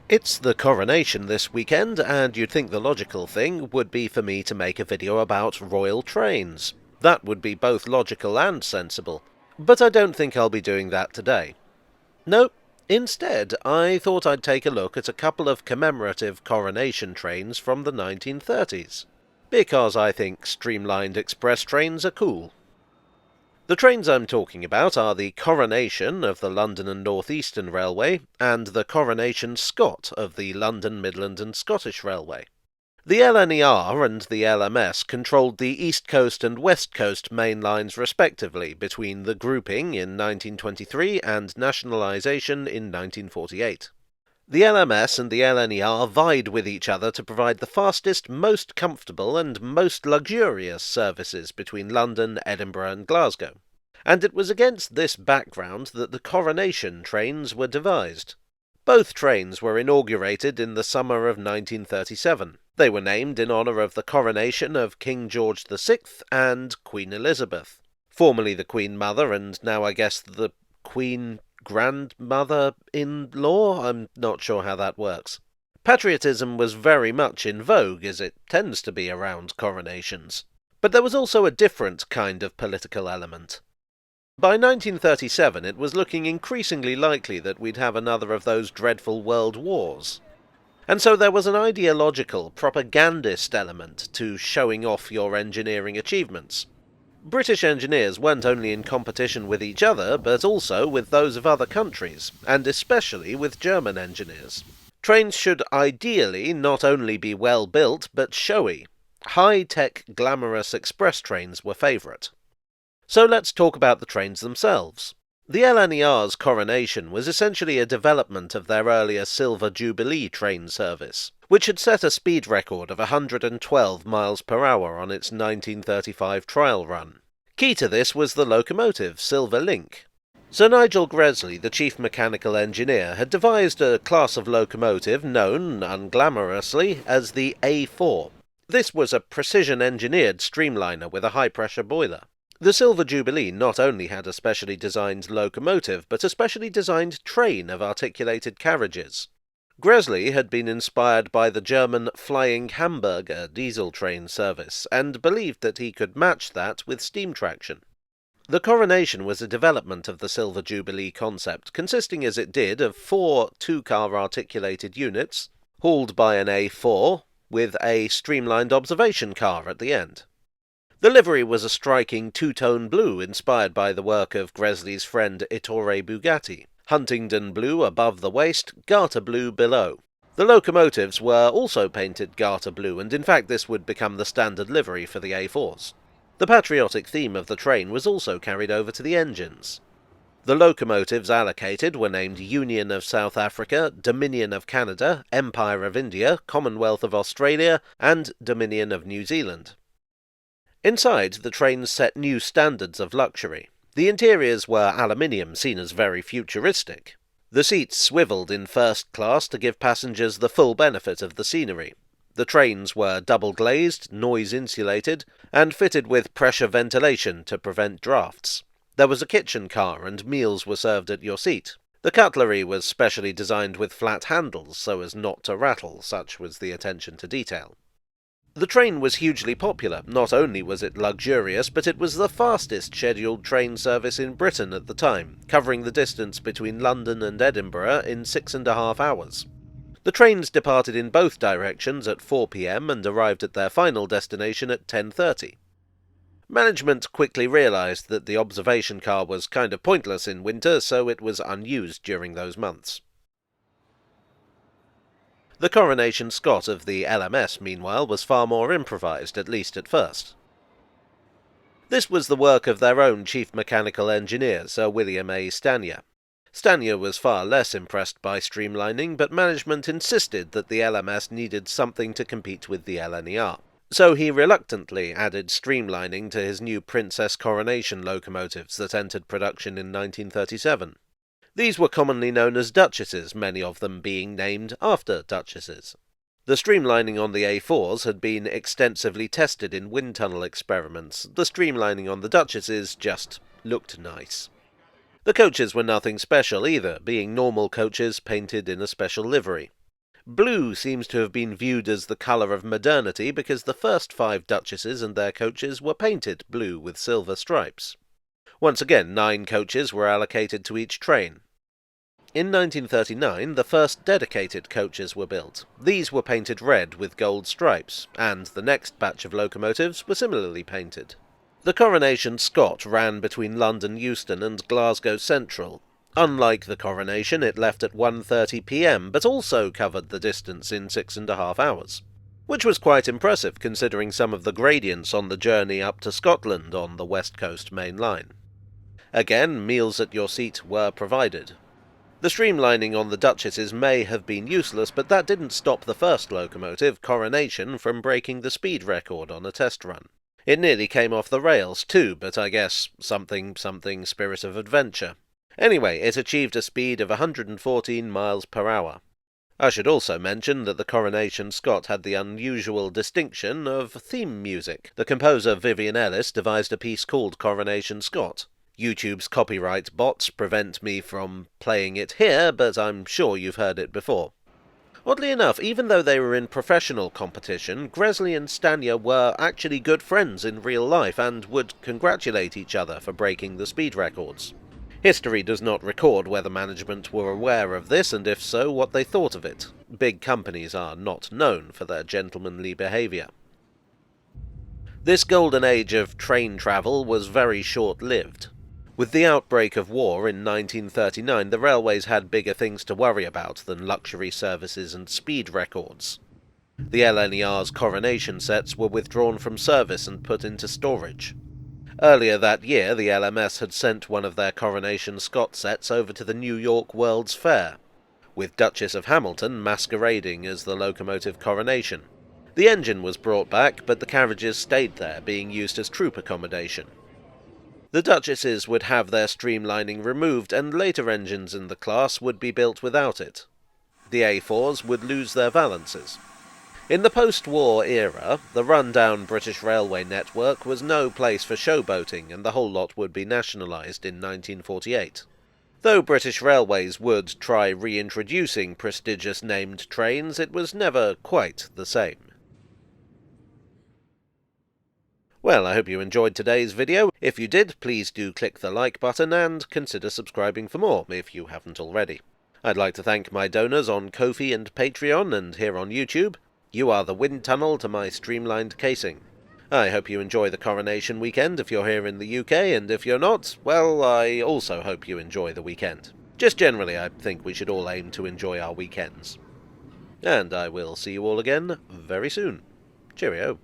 It's the coronation this weekend, and you'd think the logical thing would be for me to make a video about royal trains. That would be both logical and sensible. But I don't think I'll be doing that today. No, instead, I thought I'd take a look at a couple of commemorative coronation trains from the 1930s. Because I think streamlined express trains are cool. The trains I'm talking about are the Coronation of the London and North Eastern Railway and the Coronation Scot of the London, Midland and Scottish Railway. The LNER and the LMS controlled the East Coast and West Coast main lines respectively between the grouping in 1923 and nationalisation in 1948. The LMS and the LNER vied with each other to provide the fastest, most comfortable and most luxurious services between London, Edinburgh and Glasgow. And it was against this background that the Coronation trains were devised. Both trains were inaugurated in the summer of 1937. They were named in honour of the coronation of King George VI and Queen Elizabeth, formerly the Queen Mother and now I guess the Queen Grandmother-in-law? I'm not sure how that works. Patriotism was very much in vogue, as it tends to be around coronations. But there was also a different kind of political element. By 1937 it was looking increasingly likely that we'd have another of those dreadful world wars. And so there was an ideological, propagandist element to showing off your engineering achievements. British engineers weren't only in competition with each other, but also with those of other countries, and especially with German engineers. Trains should ideally not only be well built, but showy. High-tech, glamorous express trains were favourite. So let's talk about the trains themselves. The LNER's coronation was essentially a development of their earlier Silver Jubilee train service, which had set a speed record of 112 miles per hour on its 1935 trial run. Key to this was the locomotive Silver Link. Sir Nigel Gresley, the chief mechanical engineer, had devised a class of locomotive known, unglamorously, as the A4. This was a precision-engineered streamliner with a high-pressure boiler. The Silver Jubilee not only had a specially designed locomotive, but a specially designed train of articulated carriages. Gresley had been inspired by the German Flying Hamburger diesel train service, and believed that he could match that with steam traction. The coronation was a development of the Silver Jubilee concept, consisting as it did of 4 two-car articulated units, hauled by an A4, with a streamlined observation car at the end. The livery was a striking two-tone blue inspired by the work of Gresley's friend Ettore Bugatti. Huntingdon blue above the waist, garter blue below. The locomotives were also painted garter blue, and in fact this would become the standard livery for the A4s. The patriotic theme of the train was also carried over to the engines. The locomotives allocated were named Union of South Africa, Dominion of Canada, Empire of India, Commonwealth of Australia, and Dominion of New Zealand. Inside, the trains set new standards of luxury. The interiors were aluminium, seen as very futuristic. The seats swivelled in first class to give passengers the full benefit of the scenery. The trains were double-glazed, noise-insulated, and fitted with pressure ventilation to prevent drafts. There was a kitchen car, and meals were served at your seat. The cutlery was specially designed with flat handles so as not to rattle, such was the attention to detail. The train was hugely popular. Not only was it luxurious, but it was the fastest scheduled train service in Britain at the time, covering the distance between London and Edinburgh in 6.5 hours. The trains departed in both directions at 4 p.m. and arrived at their final destination at 10:30. Management quickly realised that the observation car was kind of pointless in winter, so it was unused during those months. The Coronation Scot of the LMS, meanwhile, was far more improvised, at least at first. This was the work of their own chief mechanical engineer, Sir William A. Stanier. Stanier was far less impressed by streamlining, but management insisted that the LMS needed something to compete with the LNER. So he reluctantly added streamlining to his new Princess Coronation locomotives that entered production in 1937. These were commonly known as duchesses, many of them being named after duchesses. The streamlining on the A4s had been extensively tested in wind tunnel experiments. The streamlining on the duchesses just looked nice. The coaches were nothing special either, being normal coaches painted in a special livery. Blue seems to have been viewed as the colour of modernity because the first 5 duchesses and their coaches were painted blue with silver stripes. Once again, 9 coaches were allocated to each train. In 1939, the first dedicated coaches were built. These were painted red with gold stripes, and the next batch of locomotives were similarly painted. The Coronation Scot ran between London Euston and Glasgow Central. Unlike the Coronation, it left at 1:30 p.m, but also covered the distance in 6.5 hours, which was quite impressive considering some of the gradients on the journey up to Scotland on the West Coast Main Line. Again, meals at your seat were provided. The streamlining on the Duchesses may have been useless, but that didn't stop the first locomotive, Coronation, from breaking the speed record on a test run. It nearly came off the rails too, but I guess something spirit of adventure. Anyway, it achieved a speed of 114 miles per hour. I should also mention that the Coronation Scot had the unusual distinction of theme music. The composer Vivian Ellis devised a piece called Coronation Scot. YouTube's copyright bots prevent me from playing it here, but I'm sure you've heard it before. Oddly enough, even though they were in professional competition, Gresley and Stanier were actually good friends in real life and would congratulate each other for breaking the speed records. History does not record whether management were aware of this, and if so, what they thought of it. Big companies are not known for their gentlemanly behaviour. This golden age of train travel was very short-lived. With the outbreak of war in 1939, the railways had bigger things to worry about than luxury services and speed records. The LNER's Coronation sets were withdrawn from service and put into storage. Earlier that year, the LMS had sent one of their Coronation Scot sets over to the New York World's Fair, with Duchess of Hamilton masquerading as the locomotive Coronation. The engine was brought back, but the carriages stayed there, being used as troop accommodation. The Duchesses would have their streamlining removed, and later engines in the class would be built without it. The A4s would lose their valances. In the post-war era, the run-down British railway network was no place for showboating, and the whole lot would be nationalised in 1948. Though British Railways would try reintroducing prestigious named trains, it was never quite the same. Well, I hope you enjoyed today's video. If you did, please do click the like button and consider subscribing for more if you haven't already. I'd like to thank my donors on Ko-fi and Patreon and here on YouTube. You are the wind tunnel to my streamlined casing. I hope you enjoy the Coronation Weekend if you're here in the UK, and if you're not, well, I also hope you enjoy the weekend. Just generally, I think we should all aim to enjoy our weekends. And I will see you all again very soon. Cheerio.